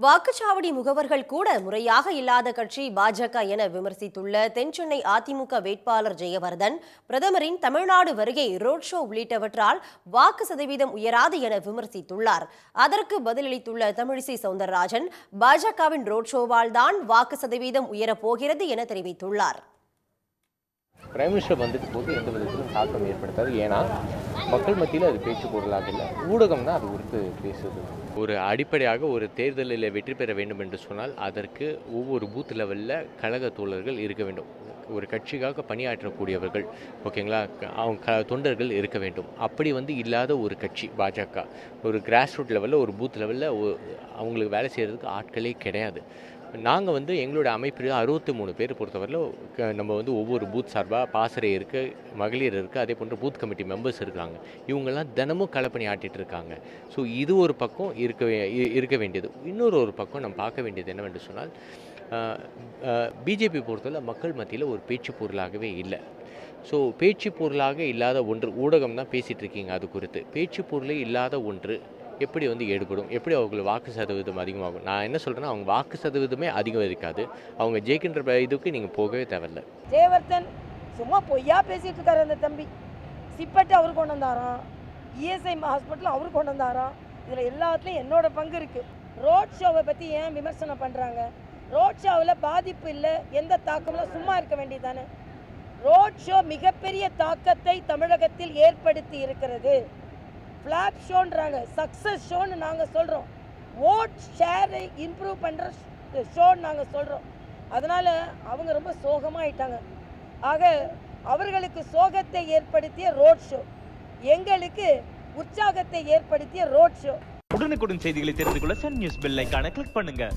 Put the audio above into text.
வாக்குச்சாவடி முகவர்கள் கூட முறையாக இல்லாத கட்சி பாஜக என விமர்சித்துள்ள தென்சென்னை அதிமுக வேட்பாளர் ஜெயவர்தன், பிரதமரின் தமிழ்நாடு வருகை, ரோட் ஷோ உள்ளிட்டவற்றால் வாக்கு சதவீதம் உயராது என விமர்சித்துள்ளார். அதற்கு பதிலளித்துள்ள தமிழிசை சவுந்தரராஜன், பாஜகவின் ரோட் ஷோவால் தான் வாக்கு சதவீதம் உயரப்போகிறது என தெரிவித்துள்ளார். பிரைம் மினிஸ்டர் வந்துட்டு போது எந்த விதத்திலும் தாக்கம் ஏற்படுத்தாது. ஏன்னா மக்கள் மத்தியில் அது பேச்சு பொருளாக இல்லை, ஊடகம் தான் அது குறித்து பேசுது. ஒரு அடிப்படையாக ஒரு தேர்தலில் வெற்றி பெற வேண்டும் என்று சொன்னால் அதற்கு ஒவ்வொரு பூத் லெவலில் கழக தோழர்கள் இருக்க வேண்டும். ஒரு கட்சிக்காக பணியாற்றக்கூடியவர்கள், ஓகேங்களா, அவங்க தொண்டர்கள் இருக்க வேண்டும். அப்படி இல்லாத ஒரு கட்சி பாஜக. ஒரு கிராஸ் ரூட் லெவலில், ஒரு பூத் லெவலில் அவங்களுக்கு வேலை செய்கிறதுக்கு ஆட்களே கிடையாது. நாங்கள் எங்களோட அமைப்பில் 63 பேர் பொறுத்தவரையில் நம்ம ஒவ்வொரு பூத் சார்பாக பாசறை இருக்குது, மகளிர் இருக்குது, அதே போன்ற பூத் கமிட்டி மெம்பர்ஸ் இருக்காங்க. இவங்கெல்லாம் தினமும் களப்பணி ஆட்டிகிட்டு இருக்காங்க. ஸோ இது ஒரு பக்கம் இருக்க வேண்டியது. இன்னொரு பக்கம் நம்ம பார்க்க வேண்டியது என்னவென்று சொன்னால், பிஜேபி பொறுத்தவரை மக்கள் மத்தியில் ஒரு பேச்சு பொருளாகவே இல்லை. ஸோ பேச்சு பொருளாக இல்லாத ஒன்று, ஊடகம் தான் பேசிகிட்டு இருக்கீங்க. அது குறித்து பேச்சு பொருளே இல்லாத ஒன்று எப்படி ஈடுபடும், எப்படி அவங்களுக்கு வாக்கு சதவீதம் அதிகமாகும்? நான் என்ன சொல்கிறேன்னா, அவங்க வாக்கு சதவீதமே அதிகம் இருக்காது. அவங்க ஜெயிக்கின்ற இதுக்கு நீங்கள் போகவே தேவையில்லை. ஜெயவர்தன் சும்மா பொய்யா பேசிகிட்டு இருக்காரு. அந்த தம்பி சிப்பட்டு அவர் கொண்டு வந்தாராம், இஎஸ்ஐ ஹாஸ்பிட்டல் அவர் கொண்டு வந்தாராம். இதில் எல்லாத்துலேயும் என்னோட பங்கு இருக்குது. ரோட் ஷோவை பற்றி ஏன் விமர்சனம் பண்ணுறாங்க? ரோட் ஷோவில் பாதிப்பு இல்லை, எந்த தாக்கம்லாம், சும்மா இருக்க வேண்டியது தானே. ரோட் ஷோ மிகப்பெரிய தாக்கத்தை தமிழகத்தில் ஏற்படுத்தி இருக்கிறது. ஃப்ளாக் ஷோன்றாங்க, சக்ஸஸ் ஷோன்னு நாங்கள் சொல்கிறோம். ஓட் ஷேரை இம்ப்ரூவ் பண்ணுற ஷோன்னு நாங்கள் சொல்கிறோம். அதனால் அவங்க ரொம்ப சோகமாகிட்டாங்க. ஆக அவர்களுக்கு சோகத்தை ஏற்படுத்திய ரோட் ஷோ, எங்களுக்கு உற்சாகத்தை ஏற்படுத்திய ரோட் ஷோ. உடனுக்குடன் செய்திகளை தெரிந்து கொள்ள சன் நியூஸ் பெல் ஐகானை கிளிக் பண்ணுங்க.